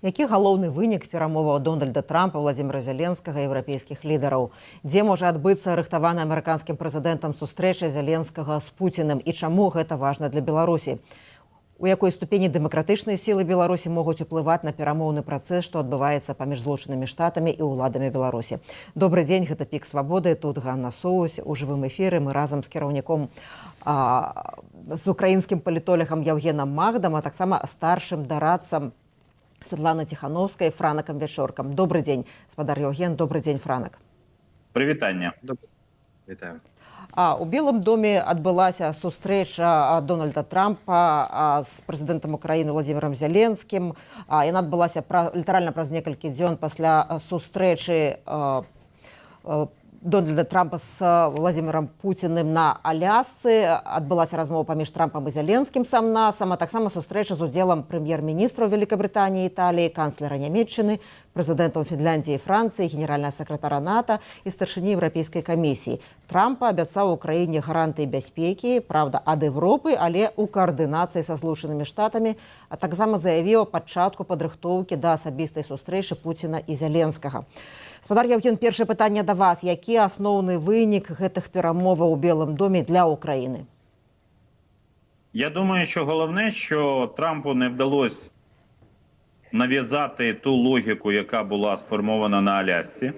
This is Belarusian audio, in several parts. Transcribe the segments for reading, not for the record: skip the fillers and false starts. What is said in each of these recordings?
Які галоўны вынік перамоваў Дональда Трампа, Владзіміра Зеленскага і еўрапейскіх лідараў? Дзе можа адбыцца рыхтаваная амерыканскім прэзідэнтам сустрэча Зеленскага з Пуціным і чаму гэта важна для Беларусі? У якой ступені дэмакратычныя сілы Беларусі могуць уплываць на перамоўны працэс, што адбываецца паміж Злучанымі Штатамі і ўладамі Беларусі? Добры дзень, гэта Пік Свабоды, тут Ганна Соус. У жывым эфіры мы разам з кіраўніком з украінскім палітолагам Яўгенам Магдам, а таксама старшым дарадцам Святлана Тихановская, Франаком Вечорком. Добрый день, спадар Яўген, добрый день, Франак. Прывітанне. Вітаю. У Белым доме адбылася сустрэча Дональда Трампа з прэзідэнтам Украіны Владзімірам Зеленскім. Яна адбылася літаральна праз некалькі дзён пасля сустрэчы Дональда Трампа з Владзімірам Пуціным на Алясцы. Адбылася размова паміж Трампам і Зеленскім сам-насам, а таксама сустрэча з удзелам прэм'ер-міністраў Великабрытаніі, Італіі, канцлера Нямецчыны, прэзідэнтаў Фінляндіі і Францыі, генеральнага сакратара НАТО і старшыні Еўрапейскай камісіі. Трампа абяцаў Украіне гарантыі бяспекі, правда, ад Европы, але ў каардынацыі са Злучанымі Штатамі, а таксама заявіў пачатку падрыхтоўкі да асабістай сустрэчы Пуціна і Зеленскага. Спадар Яўген, першае пытанне да вас. Які асноўны вынік гэтых перамоваў у Белым доме для України? Я думаю, що головне, що Трампу не вдалося нав'язати ту логіку, яка була сформована на Алясці.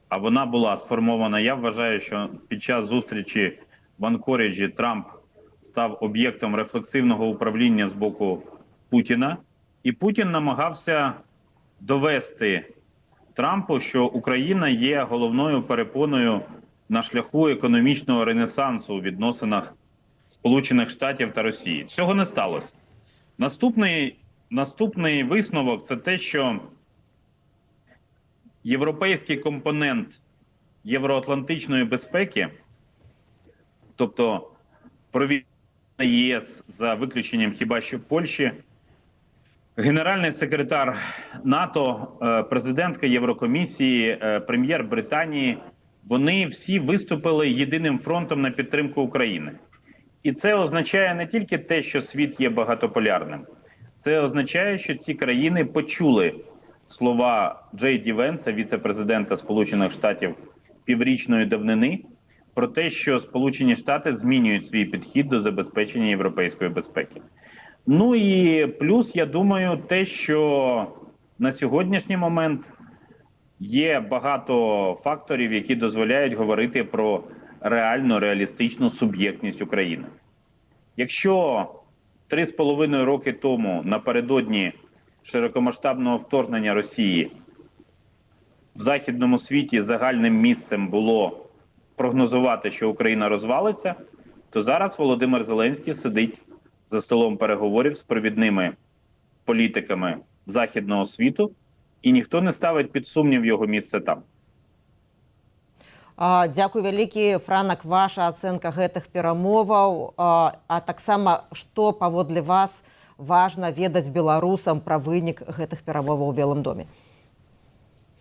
А вона була сформована, я вважаю, що під час зустрічі в Анкоріджі Трамп став об'єктом рефлексивного управління з боку Путіна. І Путін намагався довести Трампу, що Україна є головною перепоною на шляху економічного ренесансу у відносинах Сполучених Штатів та Росії. Цього не сталося. Наступний висновок – це те, що європейський компонент євроатлантичної безпеки, тобто провідна ЄС за виключенням хіба що Польщі, генеральний секретар НАТО, президентка Єврокомісії, прем'єр Британії, вони всі виступили єдиним фронтом на підтримку України. І це означає не тільки те, що світ є багатополярним. Це означає, що ці країни почули слова Джей Ді Венса, віце-президента Сполучених Штатів піврічної давнини, про те, що Сполучені Штати змінюють свій підхід до забезпечення європейської безпеки. Ну і плюс, я думаю, те, що на сьогоднішній момент є багато факторів, які дозволяють говорити про реальну, реалістичну суб'єктність України. Якщо 3,5 роки тому, напередодні широкомасштабного вторгнення Росії, в західному світі загальним місцем було прогнозувати, що Україна розвалиться, то зараз Володимир Зеленський сидить за столом переговорів з провідними політиками західного світу, і ніхто не ставить під сумнів його місце там. Дякую вялікі, Франак, ваша ацэнка гэтых перамоваў, а таксама, што паводле вас важна ведаць беларусам пра вынік гэтых перамоваў у Белым доме?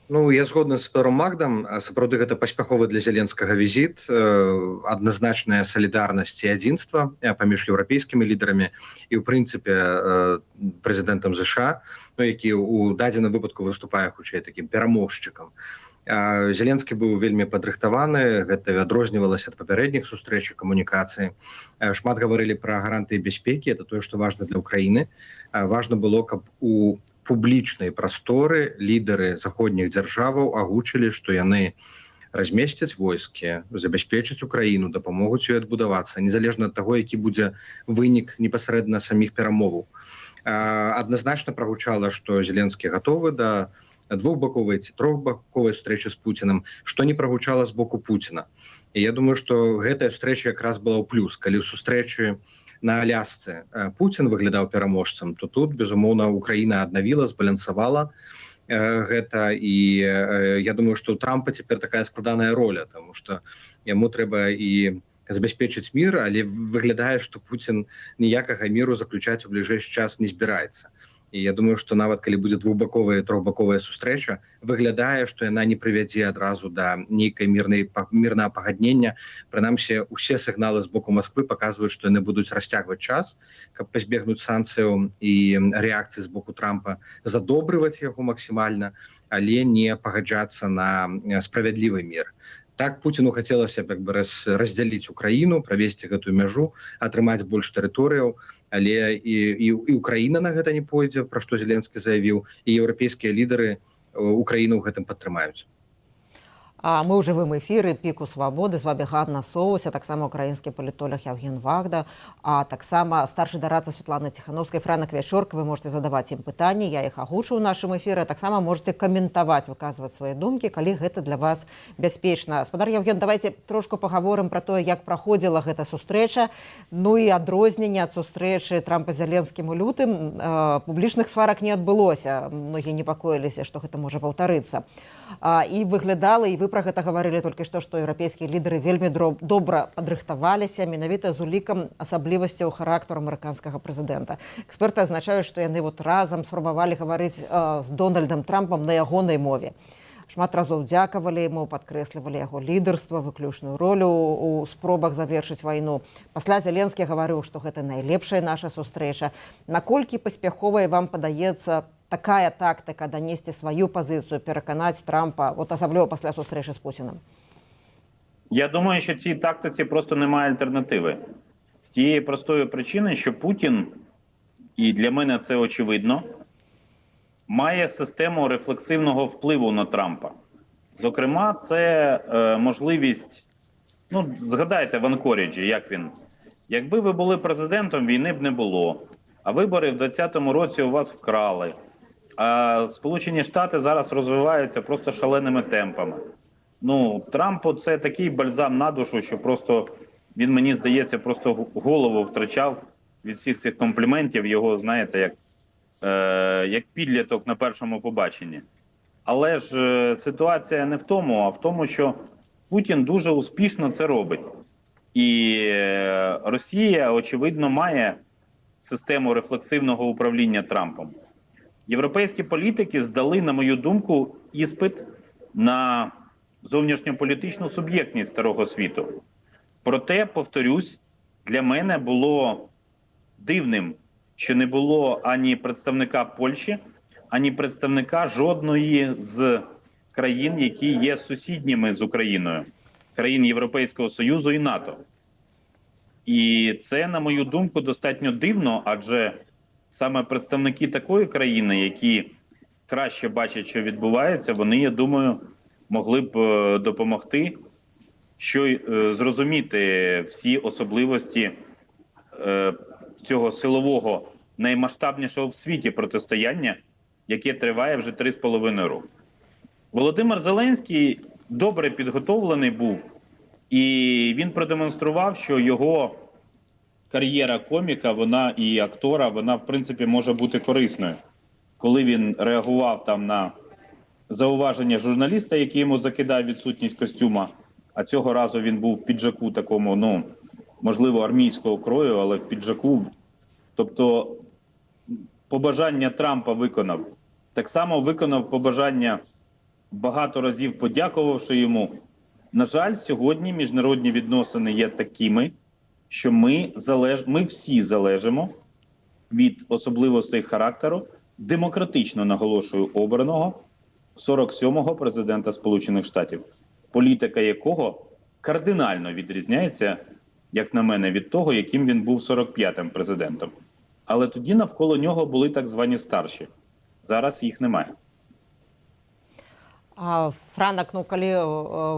Ну, я згодны з спадаром Магдам. Сапраўды гэта паспяховы для Зеленскага візіт, адназначная салідарнасць і адзінства паміж еўрапейскімі лідарамі і, ў прынцыпе, прэзідэнтам ЗША, які ў дадзеным выпадку выступае хутчэй такім пераможчыкам. Зеленскі быў вельмі падрыхтаваны, гэта адрознівалася ад папярэдніх сустрэч і камунікацыі. Шмат гаварылі пра гарантыі бяспекі, это тое, што важна для Украіны. Важна было, каб у публічнай прасторы лідары заходніх дзяржаваў агучылі, што яны размесцяць войскі, забяспечаць Украіну, дапамогуць ёй адбудавацца, незалежна ад таго, які будзе вынік непасрэдна саміх перамоваў. Адназначна прагучала, што Зеленскі гатовы да двухбаковай ці трохбаковай сустрэчы з Пуціным, што не прагучала з боку Пуціна. І я думаю, што гэтая сустрэча якраз была ў плюс. Калі ў сустрэчы на Алясцы Пуцін выглядаў пераможцам, то тут, безумоўна, Украіна аднавіла, збалансавала гэта. І я думаю, што ў Трампа цяпер такая складаная роля, таму што яму трэба і забяспечыць мір, але выглядае, што Пуцін ніякага міру заключаць у бліжэйшы час не збіраецца. І я думаю, што нават калі будзе двухбаковая, трохбаковая сустрэча, выглядае, што яна не прывядзе адразу да нейкай мірнага пагаднення. Прынамсі, усе сігналы з боку Масквы паказваюць, што яны будуць расцягваць час, каб пазбегнуць санкцыяў і рэакцыі з боку Трампа, задобрываць яго максімальна, але не пагаджацца на справядлівы мір. Так Путіну хацелася б раздзяліць Украіну, правесці гэтую мяжу, атрымаць больш тэрыторыяў, але і Украіна на гэта не пойдзе, пра што Зеленскі заявіў, і еўрапейскія лідары Украіну ў гэтым падтрымаюць. Мы ў жывым эфіры піку свабоды, з вами Ганна Соус, а таксама украінскі палітолог Яўген Вагда, а таксама старшы дарадца Святланы Ціхановскай, Франак Вячорка. Вы можете задаваць ім пытанні, я іх агучу ў нашым эфіры, а таксама можете каментаваць, выказваць свае думкі, калі гэта для вас бяспечна. Спадар Яўген, давайте трошку пагаворым пра тое, як праходзіла гэта сустрэча, ну і адрозненне ад сустрэчы Трампа з Зеленскім у лютым. Публічных сварак не адбылося, многія непакоіліся, што гэта можа паўтарыцца. І выглядала, і вы пра гэта гаварылі толькі што еўрапейскія лідары вельмі добра падрыхтаваліся менавіта з улікам асаблівасцяў характару амерыканскага прэзідэнта. Эксперты азначаюць, што яны разам спрабавалі гаварыць з Дональдам Трампам на ягонай мове. Шмат разоў дзякавалі яму, падкрэслівалі яго лідарства, выключную ролю у спробах завершыць вайну. Пасля Зеленскі гаварыў, што гэта найлепшая наша сустрэча. Наколькі паспяховая вам падаецца такая тактика донести свою позицию, переконать Трампа, от особливо після зустрічі з Путіним? Я думаю, що цій тактиці просто немає альтернативи. З тієї простої причини, що Путін, і для мене це очевидно, має систему рефлексивного впливу на Трампа. Зокрема, це можливість, згадайте в Анкоріджі, як він. Якби ви були президентом, війни б не було. А вибори в 2020 році у вас вкрали. А Сполучені Штати зараз розвиваються просто шаленими темпами. Трампу це такий бальзам на душу, що просто він, мені здається, просто голову втрачав від всіх цих компліментів. Його, знаєте, як підліток на першому побаченні. Але ж ситуація не в тому, а в тому, що Путін дуже успішно це робить. І Росія, очевидно, має систему рефлексивного управління Трампом. Європейські політики здали, на мою думку, іспит на зовнішньополітичну суб'єктність старого світу. Проте, повторюсь, для мене було дивним, що не було ані представника Польщі, ані представника жодної з країн, які є сусідніми з Україною, країн Європейського Союзу і НАТО. І це, на мою думку, достатньо дивно, адже саме представники такої країни, які краще бачать, що відбувається, вони, я думаю, могли б допомогти зрозуміти всі особливості цього силового, наймасштабнішого в світі протистояння, яке триває вже 3,5 роки. Володимир Зеленський добре підготовлений був, і він продемонстрував, що його кар'єра коміка, вона і актора, вона, в принципі, може бути корисною. Коли він реагував там на зауваження журналіста, який йому закидав відсутність костюма, а цього разу він був в піджаку такому, можливо, армійського крою, але в піджаку. Тобто побажання Трампа виконав. Так само виконав побажання, багато разів подякувавши йому. На жаль, сьогодні міжнародні відносини є такими, що ми всі залежимо від особливостей характеру, демократично, наголошую, обраного 47-го президента Сполучених Штатів, політика якого кардинально відрізняється, як на мене, від того, яким він був 45-м президентом. Але тоді навколо нього були так звані старші. Зараз їх немає. Франак, калі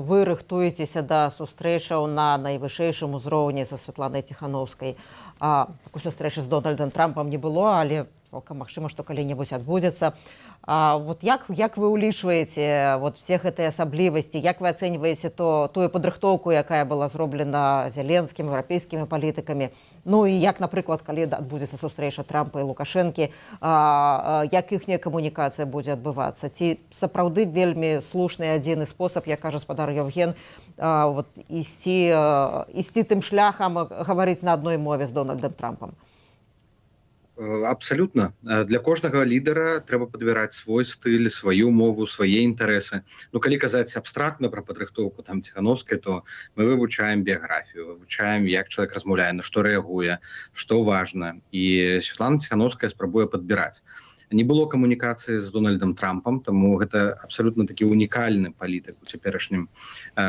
вы рыхтуецеся да сустрэчаў на найвышэйшым узроўні са Святланай Ціхановскай, такой сустрэчы з Дональдам Трампам не было, але цалкам магчыма, што калі-небудзь адбудзецца. Як вы ўлічваеце все гэтыя асаблівасці, як вы ацэньваеце тую падрыхтоўку, якая была зроблена Зеленскім, еўрапейскімі палітыкамі, і як, напрыклад, калі адбудзецца сустрэча Трампа і Лукашэнкі, як іхняя камунікацыя будзе адбывацца? Ці сапраўды вельмі слушны адзіны спосаб, як кажа спадар Яўген, ісці тым шляхам, гаварыць на адной мове з Дональдам Трампам? Абсолютно. Для кожнага лідара трэба падбіраць свой стыль, сваю мову, свае інтарэсы. Ну, калі казаць абстрактна пра падрыхтоўку там Ціхановскай, то мы вывучаем біяграфію, вывучаем, як чалавек размаўляе, на што рэагуе, што важна. І Святлана Ціхановская спрабуе падбіраць. Не было камунікацыі з Дональдам Трампам, таму гэта абсалютна такі унікальны палітык у цяперашнім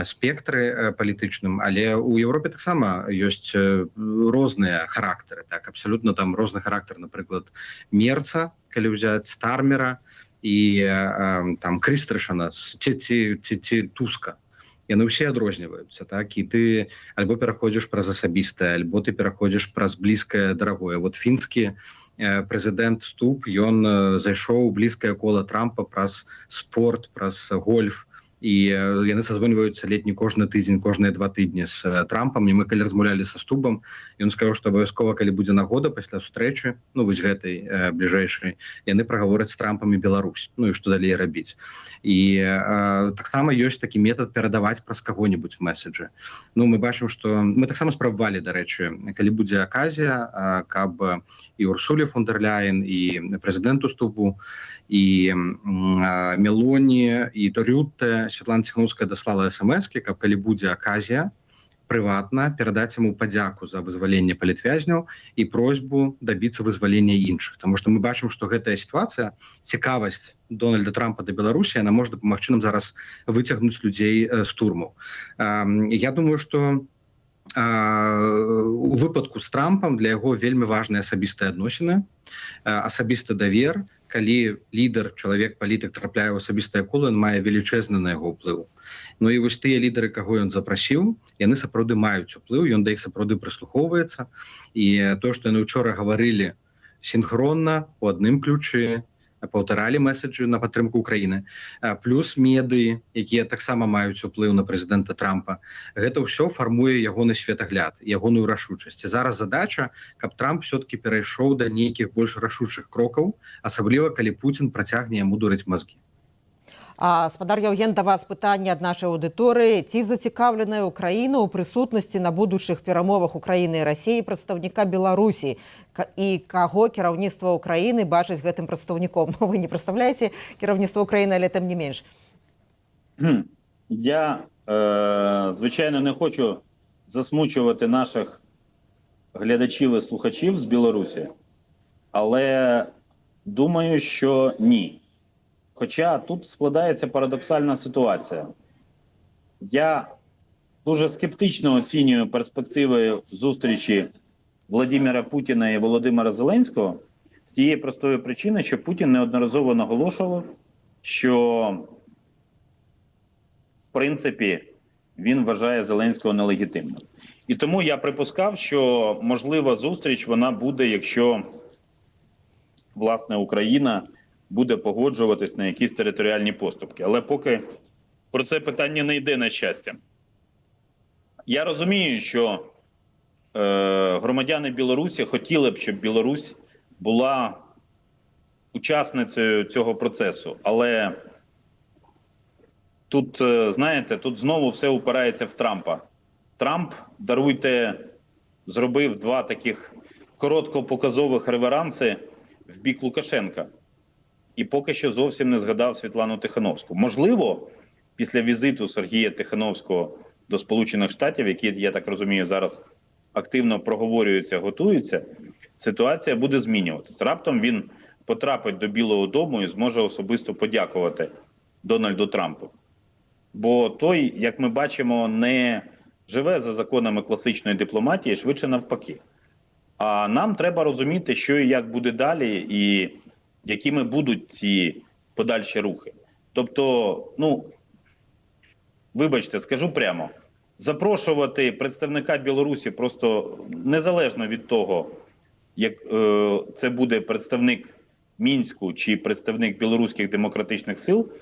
спектры палітычным, але ў Еўропе таксама ёсць розныя характары, так, абсалютна там розны характар, напрыклад, Мерца, калі ўзяць Стармера і там Крыстрышана ці Туска. Яны ўсе адрозніваюцца, так, і ты альбо пераходзіш праз асабістае, альбо ты пераходзіш праз блізкае дарагое. Вот фінскі прэзідэнт Ступ, ён зайшоў у блізкае кола Трампа праз спорт, праз гольф, і яны созвоньваюцца ледь не кожны тыдзень, кожныя 2 тыдні з Трампам. І мы калі размаўлялі са Стубам, ён сказаў, што абавязкова, калі будзе нагода пасля сустрэчы, ну вось гэтай бліжэйшай, яны прагавораць з Трампам і Беларусь, ну і што далей рабіць. І таксама ёсць такі метад перадаваць праз каго-небудзь меседжы. Ну мы бачым, што мы таксама спрабавалі, дарэчы, калі будзе аказія, каб і Урсуле фон дер Ляйен, і прэзідэнту Стубу, і Мелоні, і Рютте, Святлана Ціхановская даслала смс-кі, каб калі будзе аказія, прыватна перадаць яму падзяку за вызваленне палітвязняў і просьбу дабіцца вызвалення іншых. Таму што мы бачым, што гэтая сітуацыя, цікавасць Дональда Трампа да Беларусі, яна можа дапамагчы нам зараз выцягнуць людзей з турмаў. Я думаю, што у выпадку з Трампам для яго вельмі важныя асабістыя адносіны, асабісты давер. Калі лідар, чалавек, палітык трапляе ў асабістае кола, ён мае велічэзны на яго ўплыў. Ну і вось тыя лідары, каго ён запрасіў, яны сапраўды маюць уплыў, ён да іх сапраўды прыслухоўваецца. І то, што яны учора гаварылі сінхронна, у адным ключы, паўтаралі меседжы на падтрымку Украіны, плюс медыі, якія таксама маюць уплыў на прэзідэнта Трампа. Гэта ўсё фармуе ягоны светагляд, ягоную рашучасць. І зараз задача, каб Трамп все-таки перайшоў да нейкіх больш рашучых крокаў, асабліва калі Пуцін працягне яму дурыць мазгі. Спадар Яўген, да вас пытанне ад нашай аўдыторыі. Ці зацікаўленая Украіна ў прысутнасці на будучых перамовах Украіны і Расіі прадстаўніка Беларусі? І каго кіраўніцтва Украіны бачыць гэтым прадстаўніком? Вы не прадстаўляеце кіраўніцтва Украіны, але тым не менш. Я, звичайно, не хочу засмучувати наших глядачів і слухачів з Білорусі, але думаю, що ні. Хоча тут складається парадоксальна ситуація. Я дуже скептично оцінюю перспективи зустрічі Владимира Путіна і Володимира Зеленського з тієї простої причини, що Путін неодноразово наголошував, що в принципі він вважає Зеленського нелегітимним. І тому я припускав, що можлива зустріч вона буде, якщо власне Україна буде погоджуватись на якісь територіальні поступки. Але поки про це питання не йде, на щастя. Я розумію, що громадяни Білорусі хотіли б, щоб Білорусь була учасницею цього процесу. Але тут, знаєте, тут знову все упирається в Трампа. Трамп, даруйте, зробив 2 таких короткопоказових реверанси в бік Лукашенка. І поки що зовсім не згадав Світлану Тихановську. Можливо, після візиту Сергія Тихановського до Сполучених Штатів, які, я так розумію, зараз активно проговорюються, готуються, ситуація буде змінюватися. Раптом він потрапить до Білого дому і зможе особисто подякувати Дональду Трампу. Бо той, як ми бачимо, не живе за законами класичної дипломатії, швидше навпаки. А нам треба розуміти, що і як буде далі, і якими будуть ці подальші рухи. Тобто, ну, вибачте, скажу прямо, запрошувати представника Білорусі просто незалежно від того, як це буде представник Мінську чи представник білоруських демократичних сил,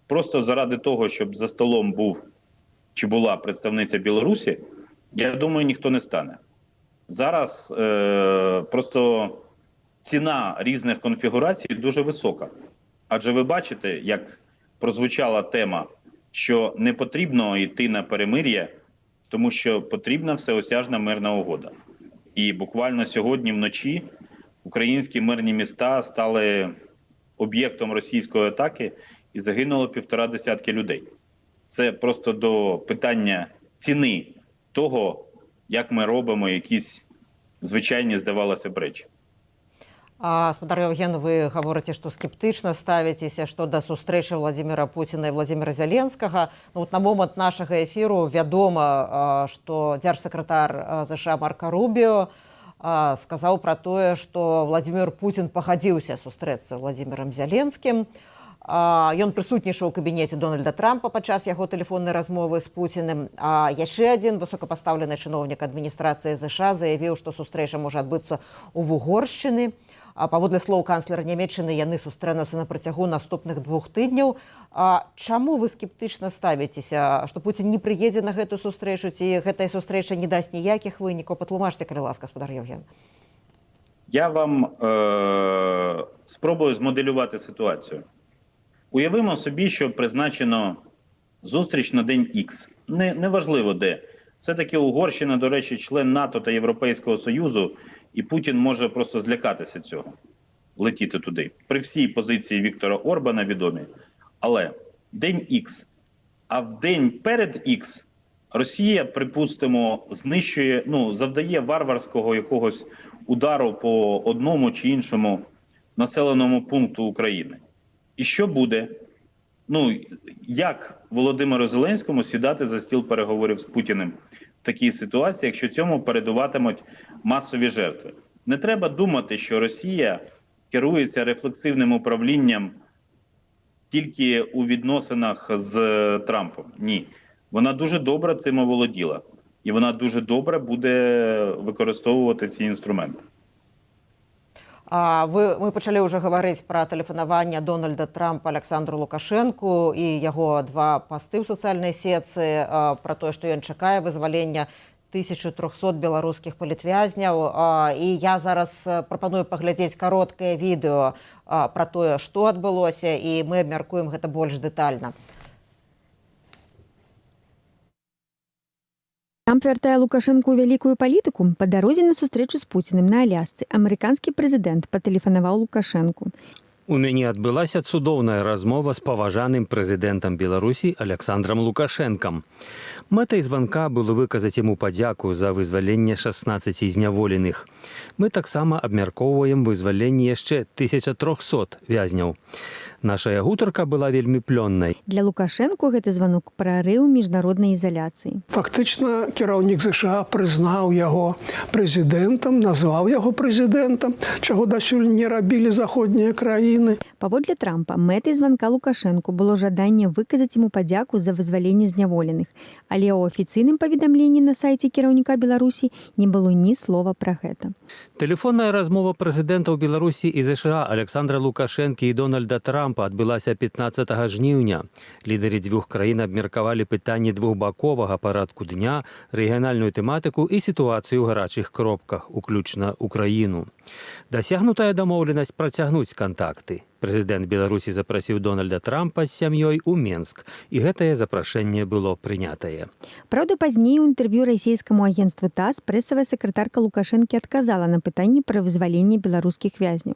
просто заради того, щоб за столом був чи була представниця Білорусі, я думаю, ніхто не стане. Зараз просто ціна різних конфігурацій дуже висока. Адже ви бачите, як прозвучала тема, що не потрібно йти на перемир'я, тому що потрібна всеосяжна мирна угода. І буквально сьогодні вночі українські мирні міста стали об'єктом російської атаки і загинуло 1,5 людей. Це просто до питання ціни того, як ми робимо якісь звичайні, здавалося б, речі. Спадар Євген, ви говорите, що скептично ставитеся до сустрэчы Владимира Путина і Владимира Зеленскага. На момент нашого ефіру вядома, што дзяржсакратар ЗША Марко Рубіо сказаў пра тое, што Владимир Путин пагадзіўся сустрэцца з Владимиром Зеленскім. Ён прысутнічаў у кабінеце Дональда Трампа падчас яго тэлефоннай размовы з Пуціным. Яшчэ адзін высокапастаўлены чыноўнік адміністрацыі ЗША заявіў, што сустрэча можа адбыцца ў Вугоршчыны. Паводле слоў канцлера Нямецчыны, яны сустрэнуцца на працягу наступных 2 тыдняў. Чаму вы скептычна ставіцеся, што Пуцін не прыедзе на гэтую сустрэчу, ці гэтая сустрэча не дасць ніякіх вынікаў? Патлумачце, калі ласка, спадар Євген. Я вам спробую змоделювати ситуацію. Уявимо собі, що призначено зустріч на день Х. Неважливо де. Все-таки Угорщина, до речі, член НАТО та Європейського Союзу, і Путін може просто злякатися цього, летіти туди. При всій позиції Віктора Орбана відомі. Але день Х, а в день перед Х Росія, припустимо, знищує, завдає варварського якогось удару по одному чи іншому населеному пункту України. І що буде? Як Володимиру Зеленському сідати за стіл переговорів з Путіним в такій ситуації, якщо цьому передуватимуть масові жертви? Не треба думати, що Росія керується рефлексивним управлінням тільки у відносинах з Трампом. Ні. Вона дуже добре цим оволоділа. І вона дуже добре буде використовувати ці інструменти. Мы пачалі ўжо гаварыць пра тэлефанаванне Дональда Трампа Александру Лукашэнку і яго 2 пасты ў сацыяльнай сетцы пра тое, што ён чакае вызвалення 1300 беларускіх палітвязняў. І я зараз прапаную паглядзець кароткае відэо пра тое, што адбылося, і мы абмяркуем гэта больш дэтальна. Трамп вяртае Лукашэнку ў вялікую палітыку. Па дарозе на сустрэчу з Пуціним на Алясцы амерыканскі прэзідэнт патэлефанаваў Лукашэнку. У мяне адбылася цудоўная размова з паважаным прэзідэнтам Беларусі Александром Лукашэнкам. Мэтай званка было выказаць яму падзяку за вызваленне 16 зняволеных. Мы таксама абмяркоўваем вызваленне яшчэ 1300 вязняў. Нашая гутарка была вельмі плённай. Для Лукашэнку гэты званок прарыў міжнароднай ізаляцыі. Фактычна кіраўнік ЗША прызнаў яго прэзідэнтам, назваў яго прэзідэнтам, чаго дасюль не рабілі заходнія краіны. Паводле Трампа, мэтай званка Лукашэнку было жаданне выказаць яму падзяку за вызваленне зняволеных. Але ў афіцыйным паведамленні на сайце кіраўніка Беларусі не было ні слова пра гэта. Тэлефонная размова прэзідэнтаў Беларусі і ЗША Александра Лукашэнкі і Дональда Трампа адбылася 15 жніўня. Лідары 2 краін абмеркавалі пытанні двухбаковага парадку дня, рэгіянальную тэматыку і сітуацыю ў гарачых кропках, уключна Украіну. Дасягнутая дамоўленасць працягнуць кантакты. Прэзідэнт Беларусі запрасіў Дональда Трампа з сям'ёй у Менск, і гэтае запрашэнне было прынятае. Праўда, пазней у інтэрв'ю расійскаму агенцтву ТАСС прэсавая сакратарка Лукашэнкі адказала на пытанні пра вызваленне беларускіх вязняў.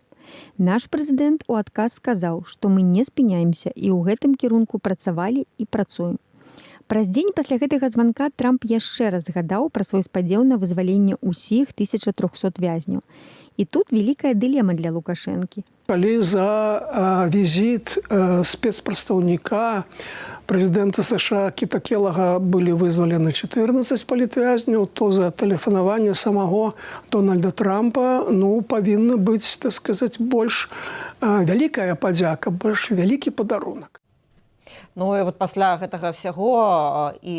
Наш прэзідэнт у адказ сказаў, што мы не спыняемся і ў гэтым кірунку працавалі і працуем. Праз дзень пасля гэтага званка Трамп яшчэ раз згадаў пра свой спадзеў на вызваленне ўсіх 1300 вязняў. І тут вялікая дылема для Лукашэнкі. Калі за візіт спецпрадстаўніка прэзідэнта США Кіта Келага былі вызвалены 14 палітвязняў, то за тэлефанаванне самого Дональда Трампа павінна быць, так сказаць, больш вялікая падзяка, больш вялікі падарунак. І пасля гэтага ўсяго і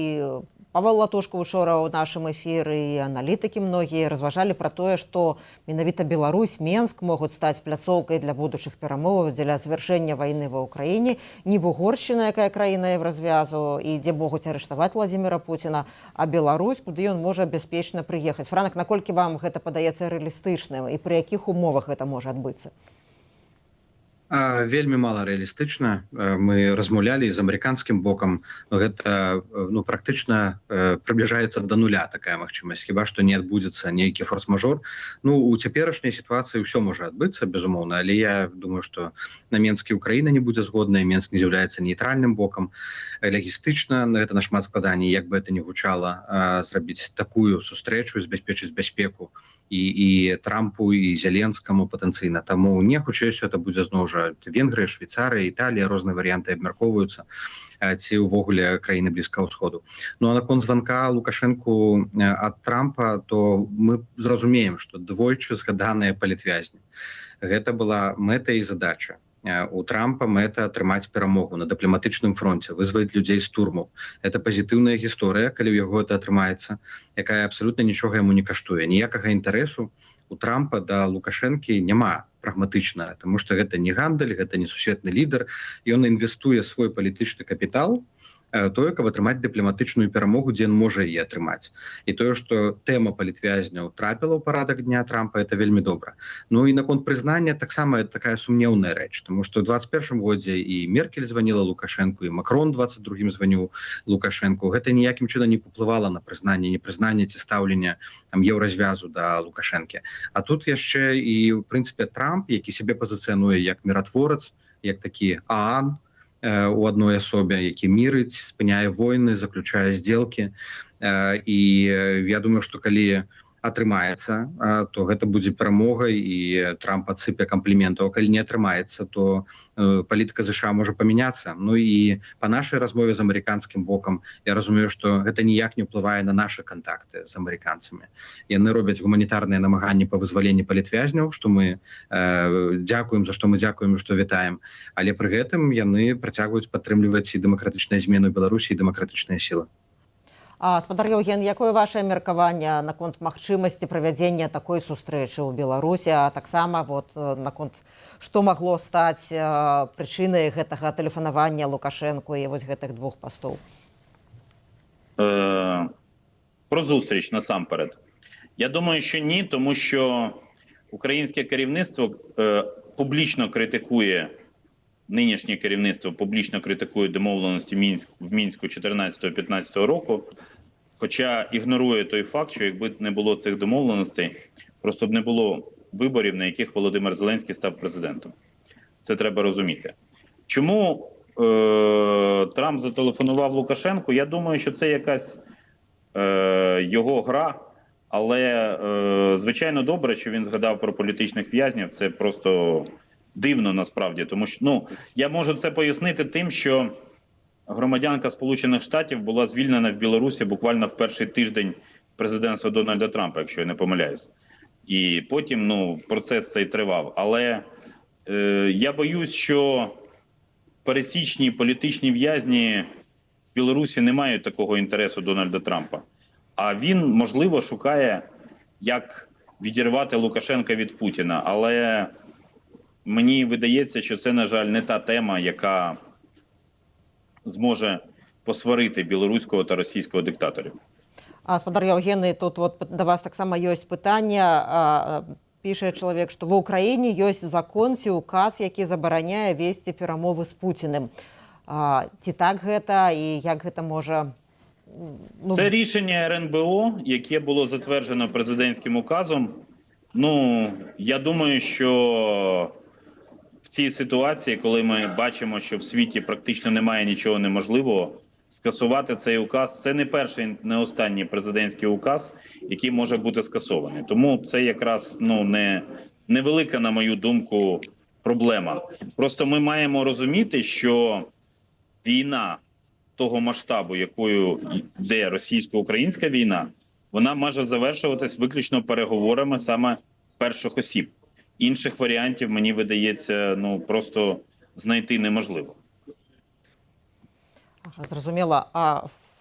Павел Латушко учора ў нашым эфіры і аналітыкі многія разважалі пра тое, што менавіта Беларусь, Менск могуць стаць пляцоўкай для будучых перамоваў дзеля завяршэння вайны ва ўкраіне, не Вугоршчына, якая краіна еўразвязу, і дзе могуць арыштаваць Владзіміра Пуціна, а Беларусь, куды ён можа бяспечна прыехаць. Франак, наколькі вам гэта падаецца рэалістычным і пры якіх умовах гэта можа адбыцца? Вельмі мала рэалістычна. Мы размаўлялі з амерыканскім бокам. Гэта практычна прыбліжаецца да нуля такая магчымасць, хіба што не адбудзецца нейкі форс-мажор. У цяперашняй сітуацыі ўсё можа адбыцца, безумоўна, але я думаю, што на Менскі Украіна не будзе згодная, Менск не з'яўляецца нейтральным бокам. Лагістычна гэта нашмат складаней, як бы это не гучала, зрабіць такую сустрэчу, забяспечыць бяспеку і Трампу, і Зеленскаму патэнцыйна. Таму не хутчэй это будзе зноў жа Венгрыя, Швейцарыя, Італія, розныя варыянты абмяркоўваюцца, ці ўвогуле краіны Блізкага ўсходу. А наконт званка Лукашэнку ад Трампа, то мы зразумеем, што двойчы згаданыя палітвязні. Гэта была мэта і задача. У Трампа мэта атрымаць перамогу на дыпламатычным фронце, вызваліць людзей з турмаў. Это пазітыўная гісторыя, калі ў яго это атрымаецца, якая абсалютна нічога яму не каштуе. Ніякага інтарэсу у Трампа да Лукашэнкі няма прагматычна, таму што гэта не гандаль, гэта не сусветны лідар. Ён інвестуе свой палітычны капітал тое, каб атрымаць дыпламатычную перамогу, дзе ён можа яе атрымаць. І тое, што тэма палітвязняў трапіла ў парадак дня Трампа, это вельмі добра. І наконт прызнання таксама такая сумнеўная рэч, таму што ў 21 годзе і Меркель званіла Лукашэнку, і Макрон 22-м званіў Лукашэнку. Гэта ніякім чынам не паўплывала на прызнанне, непрызнанне ці стаўленне еўразвязу да Лукашэнкі. А тут яшчэ і, ў прынцыпе, Трамп, які сябе пазіцыянуе як міратворац, як такі Аан, у адной асобе, які мірыць, спыняе войны, заключае здзелкі. І я думаю, што калі атрымаецца, то гэта будзе перамогай і Трамп адсыпе кампліментаў. А калі не атрымаецца, то палітыка ЗША можа памяняцца. І па нашай размове з амерыканскім бокам я разумею, што гэта ніяк не ўплывае на нашы кантакты з амерыканцамі. Яны робяць гуманітарныя намаганні па вызваленні палітвязняў, што мы дзякуем, за што мы дзякуем і што вітаем. Але пры гэтым яны працягваюць падтрымліваць і дэмакратычныя змены ў Беларусі, і дэмакратычныя сілы. Спадар Еўген, якое ваше меркаванне наконт магчымасці правядзення такой сустрэчы ў Беларусі, а таксама наконт што магло стаць прычынай гэтага тэлефанавання Лукашэнку і гэтых двух пастоў? Про зустріч насамперед. Я думаю, що ні, тому що українське керівництво публічно критикує, нинішнє керівництво публічно критикує домовленості в Мінську 14-15 року, хоча ігнорує той факт, що якби не було цих домовленостей, просто б не було виборів, на яких Володимир Зеленський став президентом. Це треба розуміти. Чому Трамп зателефонував Лукашенку? Я думаю, що це якась його гра, але звичайно добре, що він згадав про політичних в'язнів. Це просто дивно насправді, тому що я можу це пояснити тим, що громадянка Сполучених Штатів була звільнена в Білорусі буквально в перший тиждень президентства Дональда Трампа, якщо я не помиляюсь. І потім процес цей тривав. Але я боюсь, що пересічні політичні в'язні в Білорусі не мають такого інтересу Дональда Трампа. А він, можливо, шукає, як відірвати Лукашенка від Путіна. Але мені видається, що це, на жаль, не та тема, яка зможе посварити білоруського та російського диктаторів. Спадар Еўген, тут да вас таксама ёсць пытанне. Піша чалавек, што ва ўкраіне ёсць закон ці указ, які забараняе весці перамовы з Пуціним. Ці так гэта і як гэта можа... Це рішення РНБО, яке було затверджено президентським указом. Я думаю, що в цій ситуації, коли ми бачимо, що в світі практично немає нічого неможливого, скасувати цей указ – це не перший, не останній президентський указ, який може бути скасований. Тому це якраз невелика, на мою думку, проблема. Просто ми маємо розуміти, що війна того масштабу, якою йде російсько-українська війна, вона може завершуватись виключно переговорами саме перших осіб. Інших варіантів, мені видається, просто знайти неможливо. Зразумела.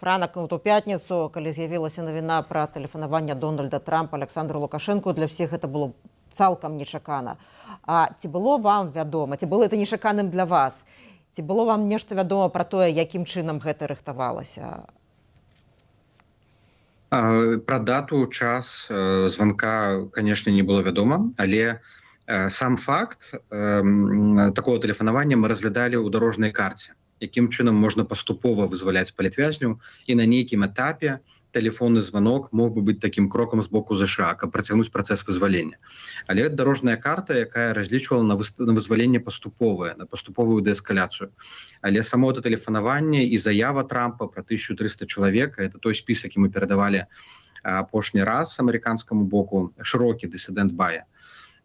Ранак у пятніцу, калі з'явілася навіна пра тэлефанаванне Дональда Трампа Александру Лукашэнку, для всіх гэта было цалкам нечакана. Ці было вам вядома, ці было это нечаканым для вас? Ці было вам нешта вядома пра тое, якім чынам гэта рыхтавалася? Пра дату, час званка, конечно, не было вядома, але Сам факт такого тэлефанавання мы разглядалі ў дарожнай карце, якім чынам можна паступова вызваляць палітвязняў, і на нейкім этапе тэлефонны званок мог бы быць такім крокам з боку ЗША, каб працягнуць працэс вызвалення. Але дарожная карта, якая разлічвала на вызваленне паступовае, на паступовую дээскаляцыю. Але само это тэлефанаванне і заява Трампа пра 1300 чалавек, это той спіс, які мы перадавалі апошні раз амерыканскаму боку, шырокі дысідэнт бая.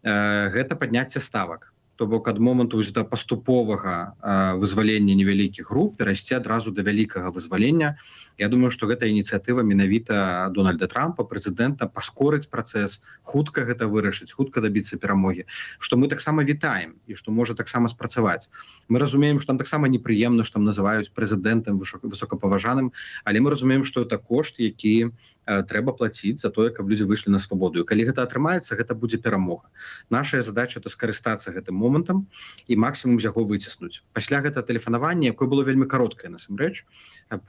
Гэта падняцце ставак. То бок ад моманту да паступовага вызвалення невялікіх груп перайсці адразу да вялікага вызвалення. Я думаю, што гэта ініцыятыва менавіта Дональда Трампа, прэзідэнта, паскорыць працэс, хутка гэта вырашыць, хутка дабіцца перамогі, што мы таксама вітаем і што можа таксама спрацаваць. Мы разумеем, што там таксама непрыемна, што называюць прэзідэнтам высокапаважаным, але мы разумеем, што это кошт, які трэба плаціць за тое, каб людзі выйшлі на свабоду. І калі гэта атрымаецца, гэта будзе перамога. Нашая задача это скарыстацца гэтым момантам і максімум з яго выціснуць. Пасля гэта тэлефанаванне, якое было вельмі кароткае насамрэч,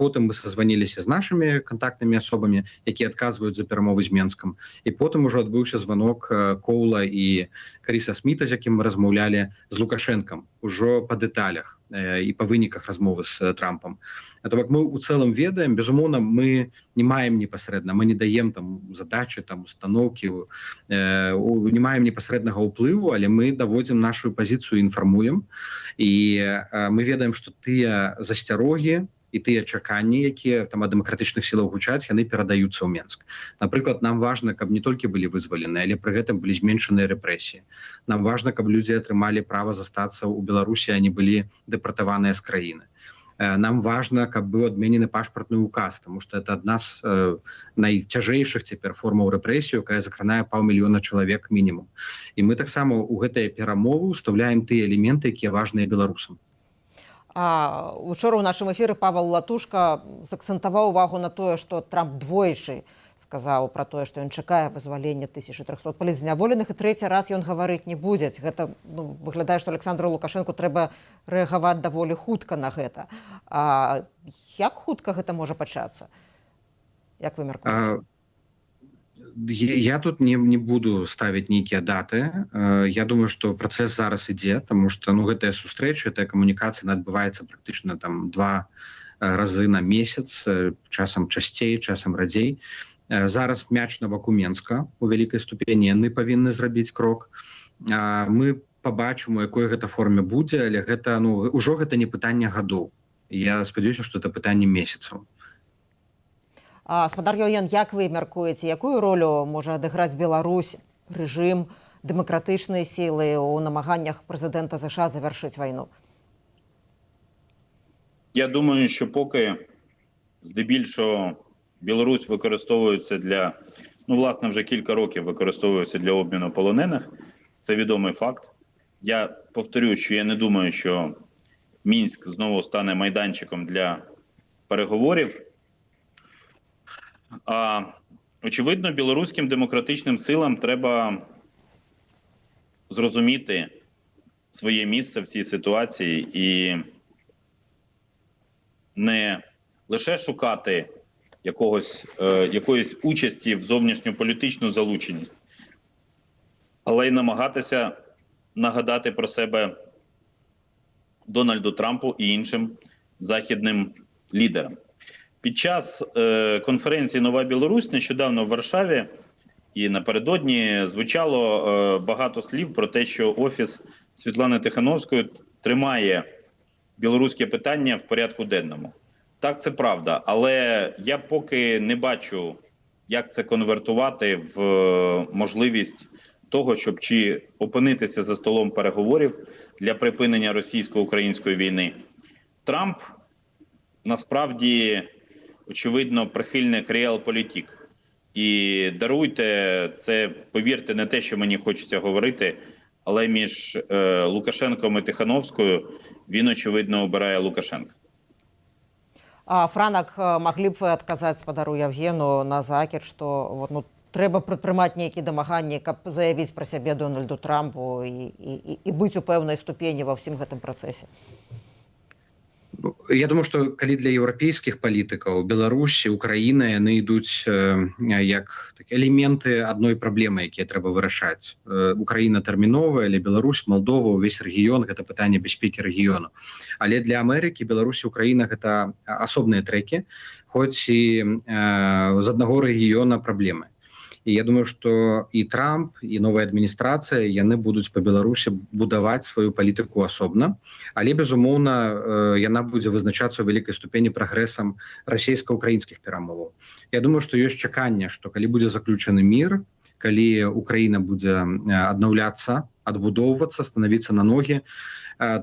потым мы созваніліся з нашымі кантактнымі асобамі, якія адказваюць за перамовы з Менскам, і потым ужо адбыўся званок Коула і Кріса Сміта, з якім мы размаўлялі з Лукашэнкам ужо па дэталях і па выніках размовы з Трампам. То бок мы ў цэлым ведаем, безумоўна, мы не маем непасрэдна, мы не даем там задачы, там установкі, не маем непасрэднага ўплыву, але мы даводзім нашу пазіцыю, інфармуем, і мы ведаем, што тыя засцярогі і тыя чаканні, якія там ад дэмакратычных сілаў гучаць, яны перадаюцца ў Менск. Напрыклад, нам важна, каб не толькі былі вызвалены, але пры гэтым былі зменшаныя рэпрэсіі. Нам важна, каб людзі атрымалі права застацца ў Беларусі, а не былі дэпартаваныя з краіны. Нам важна, каб быў адменены пашпартны ўказ, тому што это адна з найцяжэйшых цяпер формаў рэпрэсію, якая закранае 500 000 чалавек мінімум. І мы таксама ў гэтыя перамовы ўстаўляем тыя элементы, якія важныя беларусам. Учора ў нашым эфіры Павел Латушка закцэнтаваў увагу на тое, што Трамп двойчы сказаў пра тое, што ён чакае вызвалення 1300 палітзняволеных, і трэці раз ён гаварыць не будзе. Гэта выглядае, што Александру Лукашэнку трэба рэагаваць даволі хутка на гэта. Як хутка гэта можа пачацца? Як вы мяркуеце? Я тут не буду ставіць нейкія даты. Я думаю, што працэс зараз ідзе, тому што гэтая сустрэча, гэтая камунікацыя адбываецца практычна там 2 разы на месяц, часам часцей, часам радзей. Зараз мяч на баку Менска у вялікай ступені, яны павінны зрабіць крок. Мы пабачым, у якой гэта форме будзе, але гэта ўжо гэта не пытанне гадоў. Я спадзяюся, што это пытанне месяцаў. Спадар Яўген, як вы мяркуеце, якую ролю можа адыграць Беларусь, рэжым, дэмакратычныя сілы ў намаганнях прэзідэнта ЗША завяршыць вайну? Я думаю, що поки здебільшого Білорусь використовується для, власне, вже кілька років використовується для обміну полонених. Це відомий факт. Я повторюю, що я не думаю, що Мінськ знову стане майданчиком для переговорів. Очевидно, білоруським демократичним силам треба зрозуміти своє місце в цій ситуації і не лише шукати якоїсь участі в зовнішньополітичну залученість, але й намагатися нагадати про себе Дональду Трампу і іншим західним лідерам. Під час конференції «Нова Білорусь» нещодавно в Варшаві і напередодні звучало багато слів про те, що Офіс Світлани Тихановської тримає білоруське питання в порядку денному. Так, це правда, але я поки не бачу, як це конвертувати в можливість того, щоб чи опинитися за столом переговорів для припинення російсько-української війни. Трамп насправді, очевидно, прихильник реалполітик. І даруйте, це, повірте, не те, що мені хочеться говорити, але між Лукашенком і Тихановською він, очевидно, обирає Лукашенка. Франак, маглі б вы адказаць спадару Яўгену на закід, што трэба прадпрымаць нейкія дамаганні, каб заявіць пра сябе Дональду Трампу і быць у пэўнай ступені ва ўсім гэтым працэсе? Я думаю, што калі для еўрапейскіх палітыкаў Беларусі, Украіна яны ідуць як элементы адной праблемы, якія трэба вырашаць. Украіна тэрміновая, але Беларусь, Малдова, увесь рэгіён гэта пытанне бяспекі рэгіёну. Але для Амерыкі Беларусь і Украіна гэта асобныя трэкі, хоць і з аднаго рэгіёна праблемы. І я думаю, што і Трамп, і новая адміністрацыя яны будуць па Беларусі будаваць сваю палітыку асобна, але, безумоўна, яна будзе вызначацца ў вялікай ступені прагрэсам расійска-украінскіх перамоваў. Я думаю, што ёсць чаканне, што калі будзе заключаны мір, калі Украіна будзе аднаўляцца, адбудоўвацца, станавіцца на ногі,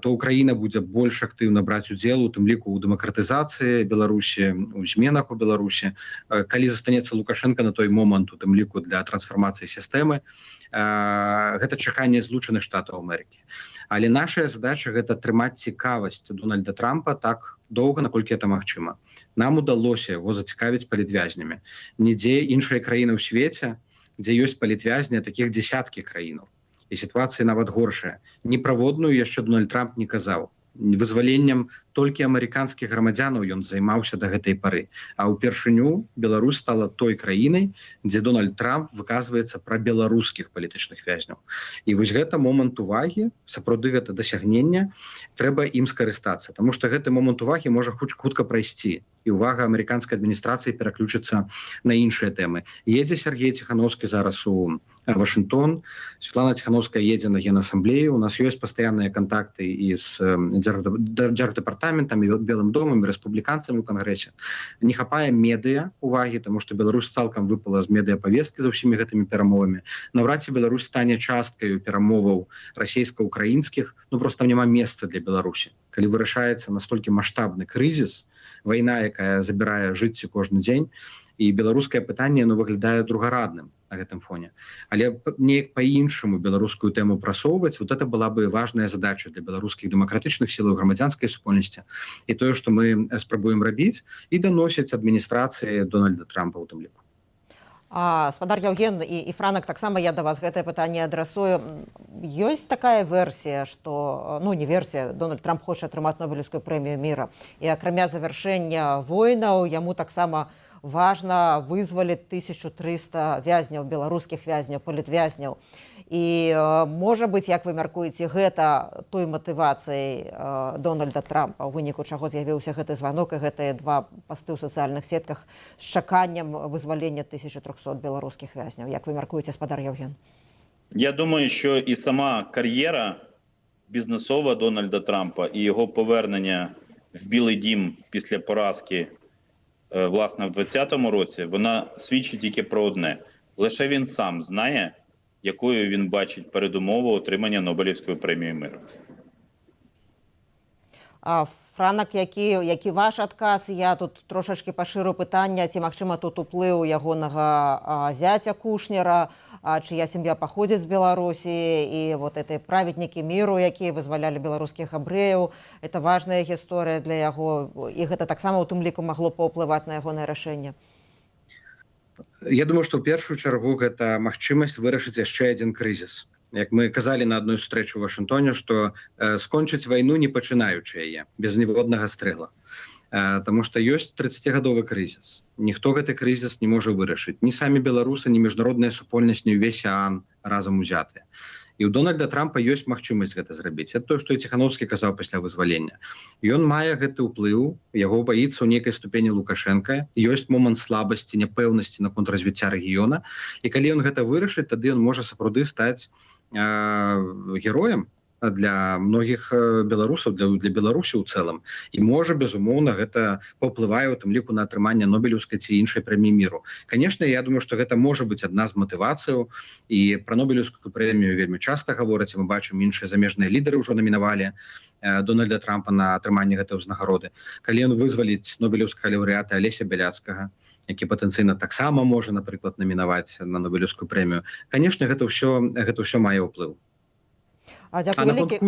то Украіна будзе больш актыўна браць удзел, у тым ліку ў дэмакратызацыі Беларусі, у зменах у Беларусі. Калі застанецца Лукашенко на той момант, у тым ліку для трансфармацыі сістэмы, гэта чаканне Злучаных Штатаў Амерыкі. Але наша задача гэта трымаць цікавасць Дональда Трампа так доўга, наколькі это магчыма. Нам удалося яго зацікавіць палітвязнямі. Нідзе іншай краіны ў свеце, дзе ёсць палітвязні, такіх дзесяткі краінаў. І сітуацыя нават горшая. Неправодную яшчэ Дональд Трамп не казаў. Вызваленнем толькі амерыканскіх грамадзянаў ён займаўся да гэтай пары. А ўпершыню Беларусь стала той краінай, дзе Дональд Трамп выказваецца пра беларускіх палітычных вязняў. І вось гэта момант увагі, сапраўды гэта дасягнення, трэба ім скарыстацца, таму што гэты момант увагі можа хутка прайсці. І увага амерыканскай адміністрацыі пераключыцца на іншыя тэмы. Едзе Сергей Ціхановскі зараз у Вашингтон, Светлана Ціхановская едзе на Генасамблею, у нас ёсць пастаянныя кантакты і з дзярждэпартаментам, і Белым домам, і рэспубліканцамі ў Кангрэсе. Не хапае медыа увагі, таму што Беларусь цалкам выпала з медыапавесткі за ўсімі гэтымі перамовамі. Наўрад ці Беларусь стане часткаю перамоваў расійска-украінскіх, проста няма месца для Беларусі. Калі вырашаецца настолькі маштабны крызіс, вайна, якая забірае жыцці кожны дзень, і беларускае пытанне выглядае другарадным на гэтым фоне. Але неяк па-іншаму беларускую тэму прасоўваць, вот это была бы важная задача для беларускіх дэмакратычных сілаў, грамадзянскай супольнасці. І тое, што мы спрабуем рабіць, і даносіць адміністрацыі Дональда Трампа ў тым ліку. Спадар Яўген і Франак, таксама я да вас гэтае пытанне адрасую. Ёсць такая версія, што, не версія, Дональд Трамп хоча атрымаць Нобелевскую прэмію міра. І акрамя завяршэння войнаў, яму таксама важна вызваліць 1300 вязняў, беларускіх вязняў, палітвязняў. І, можа быць, як вы мяркуеце, гэта той матывацыяй Дональда Трампа, у выніку чаго з'явіўся гэты званок і гэтыя два пасты ў сацыяльных сетках з чаканнем вызвалення 1300 беларускіх вязняў. Як вы мяркуеце, спадар Яўген? Я думаю, що і сама кар'єра бізнесова Дональда Трампа і його повернення в Білий дім після поразки, власне, в 2020 році, вона свідчить тільки про одне. Лише він сам знає, якою він бачить передумову отримання Нобелівської премії миру. Франак, які ваш адказ? Я тут трошечки пашыру пытання, ці магчыма тут уплыў ягонага зяця Кушнера, чыя сям'я паходзіць з Беларусі, і вот эти праведнікі міру, якія вызвалялі беларускіх габрэяў, это важная гісторыя для яго, і гэта таксама ў тым ліку магло паўплываць на ягонае рашэнне. Я думаю, што ў першую чаргу гэта магчымасць вырашыць яшчэ адзін крызіс. Як мы казалі на адной сустрэчы ў Вашынгтоне, што скончыць вайну не пачынаючы яе, без ніводнага стрэгла. Таму што ёсць 30гадовы крызіс. Ніхто гэты крызіс не можа вырашыць. Ні самі беларусы, ні міжнародная супольнасць, ні ўвесь ААН разам узятыя. І ў Дональда Трампа ёсць магчымасць гэта зрабіць. Это тое, што і Ціхановскі казаў пасля вызвалення. Ён мае гэты ўплыў, яго баіцца ў нейкай ступені Лукашенка, ёсць момант слабасці, няпэўнасці наконт развіцця рэгіёна, і калі ён гэта вырашыць, тады ён можа сапраўды стаць героем для многіх беларусаў, для Беларусі ў цэлым. І можа, безумоўна, гэта паўплывае ў тым ліку на атрыманне Нобелеўскай ці іншай прэміі міру. Канешне, я думаю, што гэта можа быць адна з матывацыяў, і пра Нобелеўскую прэмію вельмі часта гавораць, і мы бачым, іншыя замежныя лідары ўжо намінавалі Дональда Трампа на атрыманне гэтай узнагароды. Калі ён вызваліць Нобелеўскага лаўрэата Алеся Бяляцкага, які патэнцыйна таксама можа, напрыклад, намінаваць на Нобелеўскую прэмію. Канешне, гэта ўсё мае ўплыў. Дзякуй на вялікі.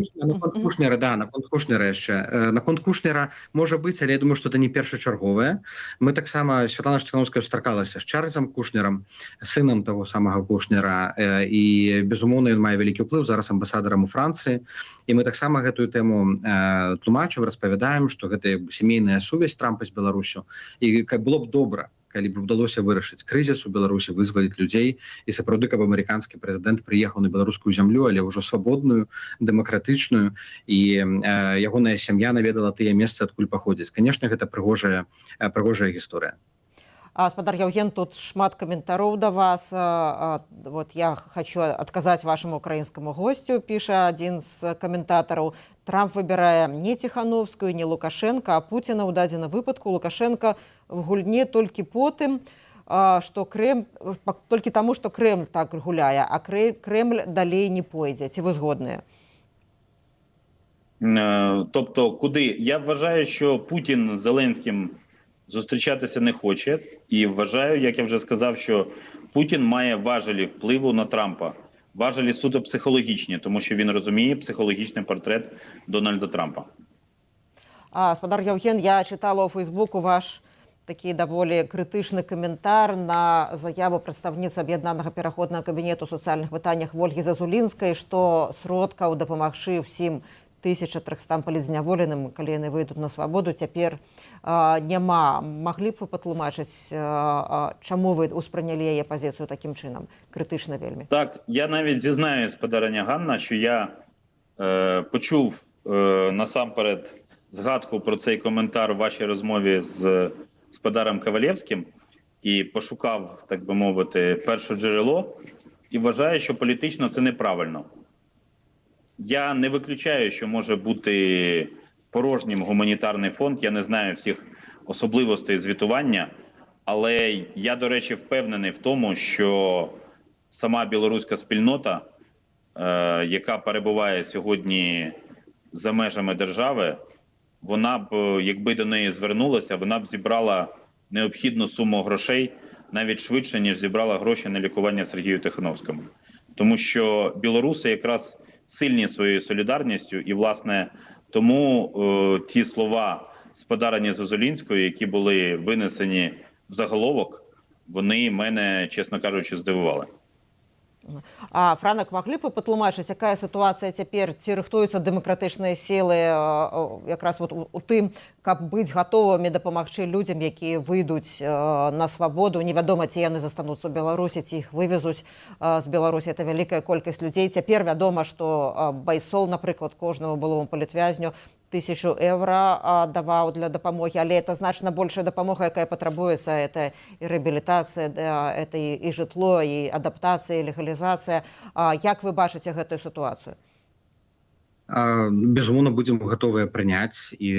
конт Кушнера, да, на конт Кушнера яшчэ. На конт Кушнера можа быць, але я думаю, што это не першачарговае. Мы таксама, Святлана Штыхановская сустракалася з Чарльзам Кушнерам, сынам таго самага Кушнера, і, безумоўна, ён мае вялікі ўплыў, зараз амбасадарам у Францыі, і мы таксама гэтую тэму тлумачым, распавядаем, што гэта сямейная сувязь Трампа з Беларусю, і было б добра, калі б удалося вырашыць крызіс у Беларусі, вызваліць людзей, і сапраўды, каб амерыканскі прэзідэнт прыехаў на беларускую зямлю, але ўжо свабодную, дэмакратычную, і ягоная сям'я наведала тыя месцы, адкуль паходзіць. Канешне, гэта прыгожая гісторыя. Гаспадар Яўген, тут шмат каментароў да вас. Вот я хочу адказаць вашаму украінскаму госцю, піша адзін з каментатараў. Трамп выбірае не Ціхановскую, не Лукашенко, а Пуціна. У дадзеным выпадку Лукашенко в гульне толькі потым, што толькі таму, што Крэмль так гуляе, а Крэмль далей не пойдзе. Ці вы згодныя? Тобто, куди? Я вважаю, що Путін з Зеленським зустрічатися не хоче. І вважаю, як я вже сказав, що Путін має важелі впливу на Трампа. Важелі суто психологічні, тому що він розуміє психологічний портрет Дональда Трампа. Гаспадар Яўген, я читала у Фейсбуку ваш такі даволі крытычны каментар на заяву прадстаўніцы аб'яднанага пераходнага кабінету ў сацыяльных пытаннях Вольгі Зазулінскай, што сродкаў дапамагчы ўсім 1300 палітзняволеным, калі яны выйдуць на свабоду, цяпер няма. Маглі б вы патлумачыць, чаму вы успрынялі яе пазіцыю такім чынам? Крытычна вельмі. Так, я навіть зізнаю, сподарення Ганна, що я почув насамперед згадку про цей коментар у вашій розмові з сподарем Ковалєвським і пошукав, так би мовити, перше джерело і вважаю, що політично це неправильно. Я не виключаю, що може бути порожнім гуманітарний фонд, я не знаю всіх особливостей звітування, але я, до речі, впевнений в тому, що сама білоруська спільнота, яка перебуває сьогодні за межами держави, вона б, якби до неї звернулася, вона б зібрала необхідну суму грошей навіть швидше, ніж зібрала гроші на лікування Сергію Тихановському. Тому що білоруси якраз сильні своєю солідарністю, і, власне, тому ті слова сподарення Зозулінської, які були винесені в заголовок, вони мене, чесно кажучи, здивували. Франак, маглі б вы патлумачыць, якая сітуацыя цяпер? Ці рыхтуюцца дэмакратычныя сілы якраз вот у тым, каб быць гатовымі дапамагчы людзям, якія выйдуць на свабоду? Невядома, ці яны застануцца ў Беларусі, ці іх вывезуць з Беларусі. Это вялікая колькасць людзей. Цяпер вядома, што Байсол, напрыклад, кожнаму былому палітвязню 1000 евро даваў для дапамогі, але это значна большая дапамога, якая патрабуецца. Это і рэабілітацыя, это і жытло, і адаптацыя, і легалізацыя. Як вы бачыце гэтую сітуацыю? Безумоўна, будзем гатовыя прыняць і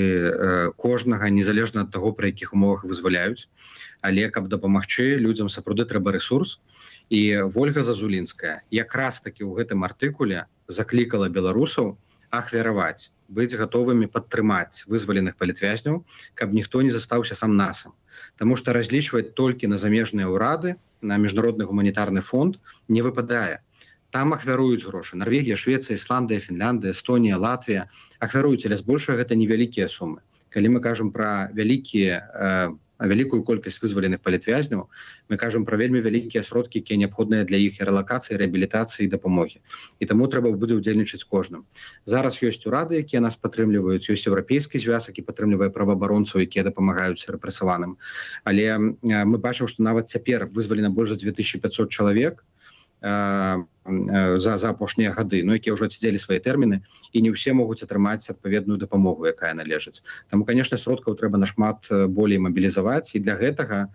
кожнага, незалежна ад таго, пры якіх умовах вызваляюць. Але каб дапамагчы людзям, сапраўды трэба рэсурс. І Вольга Зазулінская якраз такі ў гэтым артыкуле заклікала беларусаў ахвяраваць, быць гатовымі падтрымаць вызваленых палітвязняў, каб ніхто не застаўся сам насам. Таму што разлічваць толькі на замежныя ўрады, на міжнародны гуманітарны фонд не выпадае. Там ахвяруюць грошы. Нарвегія, Швецыя, Ісландыя, Фінляндыя, Эстонія, Латвія ахвяруюць, але збольшага гэта невялікія сумы. Калі мы кажам пра вялікую колькасць вызваленых палітвязняў, мы кажам пра вельмі вялікія сродкі, якія неабходныя для іх рэлакацыі, рэабілітацыі і дапамогі. І таму трэба будзе ўдзельнічаць кожным. Зараз ёсць урады, якія нас падтрымліваюць, ёсць еўрапейскі звяз, які падтрымлівае праваабаронцаў, якія дапамагаюць рэпрэсаваным. Але мы бачым, што нават цяпер вызвалена больш за 2500 чалавек за апошнія гады, якія ўжо адсядзелі свае тэрміны, і не ўсе могуць атрымаць адпаведную дапамогу, якая належыць. Таму, канешне, сродкаў трэба нашмат болей мабілізаваць, і для гэтага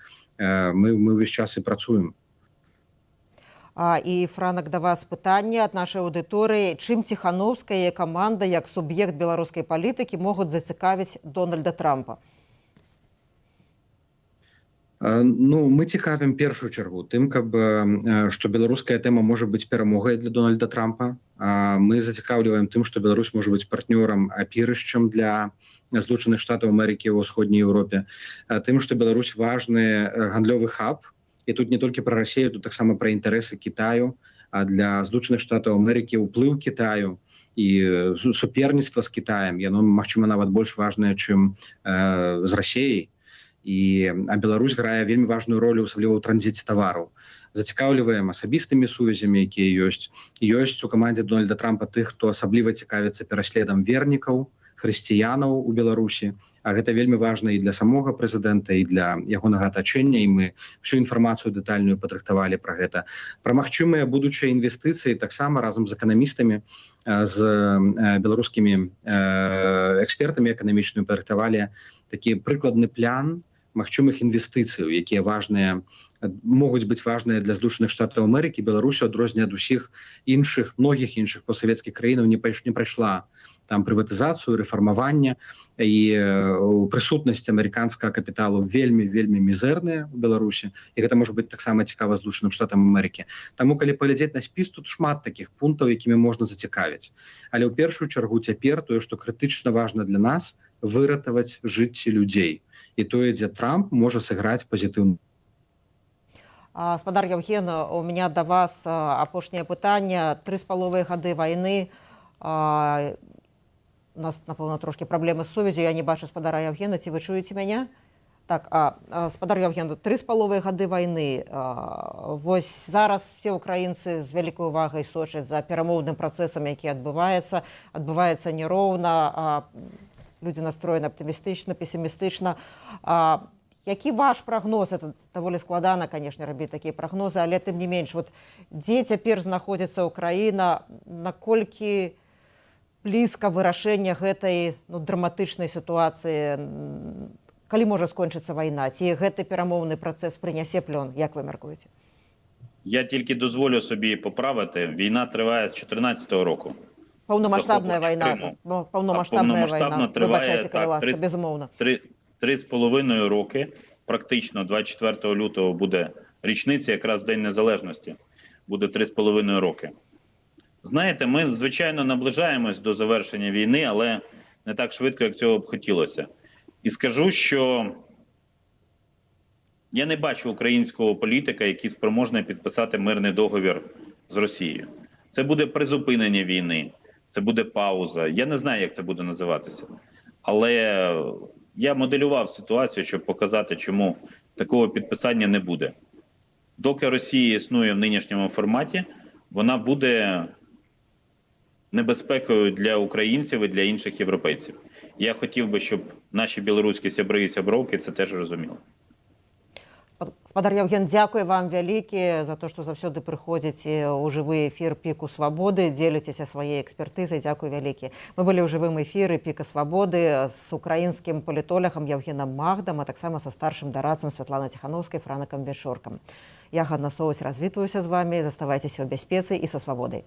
мы ўвесь час і працуем. І, Франак, да вас пытанне ад нашай аўдыторыі. Чым Ціхановская каманда, як суб'ект беларускай палітыкі, могуць зацікавіць Дональда Трампа? Мы цікавім першую чаргу тым, каб што беларуская тэма можа быць перамогай для Дональда Трампа. Мы зацікаўліваем тым, што Беларусь можа быць партнёрам, апірышчам для Злучаных Штатаў Амерыкі ў ўсходняй Еўропе, тым, што Беларусь важны гандлёвы хаб, і тут не толькі пра Расію, тут таксама пра інтарэсы Кітаю, а для Злучаных Штатаў Амерыкі ўплыў Кітаю і суперніцтва з Кітаем, яно, магчыма, нават больш важнае, чым з Расіяй. А Беларусь грае вельмі важную ролю, асабліва ў транзіце тавараў. Зацікаўліваем асабістымі сувязямі, якія ёсць. Ёсць у камандзе Дональда Трампа тых, хто асабліва цікавіцца пераследам вернікаў, хрысціянаў у Беларусі. А гэта вельмі важна і для самога прэзідэнта, і для ягонага атачэння, і мы всю інфармацыю дэтальную падрыхтавалі пра гэта. Пра магчымыя будучыя інвестыцыі таксама разам з эканамістамі, з беларускімі экспертамі эканамічнымі падрыхтавалі такі прыкладны план магчымых інвестыцыяў, якія важныя, могуць быць важныя для Злучаных Штатаў Амерыкі. Беларусь, адрозненне ад усіх іншых, многіх іншых постсавецкіх краінаў, не прайшла там прыватызацыю, рэфармаванне, і прысутнасць амерыканскага капіталу вельмі мізэрная ў Беларусі, і гэта можа быць таксама цікава Злучаным Штатам Амерыкі. Таму, калі паглядзець на спіс, тут шмат такіх пунктаў, якімі можна зацікавіць. Але ў першую чаргу цяпер тое, што крытычна важна для нас, выратаваць жыцці людзей. І тое, дзе Трамп можа сыграць пазітыўна. Спадар Евген, у меня до вас апошняе пытанне. 3,5 гады войны. У нас, напэўна, трошки праблемы з сувязю. Я не бачу спадара Евгена. Ці вы чуеце мяне? Так, спадар Евген, 3,5 гады войны. Вось зараз все украінцы з вялікай увагай сочаць за перамоўным працэсам, які адбываецца. Адбываецца нероўна. Людзі настроены аптымістычна, песімістычна. Які ваш прагноз? Это даволі складана, конечно, рабіць такія прагнозы, але тым не менш, вот дзе цяпер знаходзіцца Украіна, наколькі блізка вырашэння гэтай драматычнай сітуацыі, калі можа скончыцца вайна, ці гэты перамоўны працэс прынясе плён, як вы мяркуеце? Я тільки дозволю собі поправити. Війна триває з 2014 року. Паўнамаштабная вайна. Паўнамаштабная вайна. Вибачайце, калі ласка, безумоўна. 3,5 роки, практично 24 лютого буде річниця, якраз День Незалежності, буде 3,5 роки. Знаєте, ми, звичайно, наближаємось до завершення війни, але не так швидко, як цього б хотілося. І скажу, що я не бачу українського політика, який спроможний підписати мирний договір з Росією. Це буде призупинення війни, це буде пауза. Я не знаю, як це буде називатися. Але я моделював ситуацію, щоб показати, чому такого підписання не буде. Доки Росія існує в нинішньому форматі, вона буде небезпекою для українців і для інших європейців. Я хотів би, щоб наші білоруські сябри і сябровки це теж розуміли. Спадар Евген, дзякуй вам вялікі за то, што заўсёды прыходзіце ў жывы эфір Піку Свабоды, дзеліцеся сваёй экспертызай. Дзякуй вялікі. Мы былі ў жывым эфіры Піка Свабоды з украінскім палітолагам Евгенам Магдам, а таксама са старшым дарадцам Святланай Ціхановскай, Франакам Вячоркам. Я Ганна Соўць развітваюся з вамі. Заставайцеся ў бяспецы і са свабодай.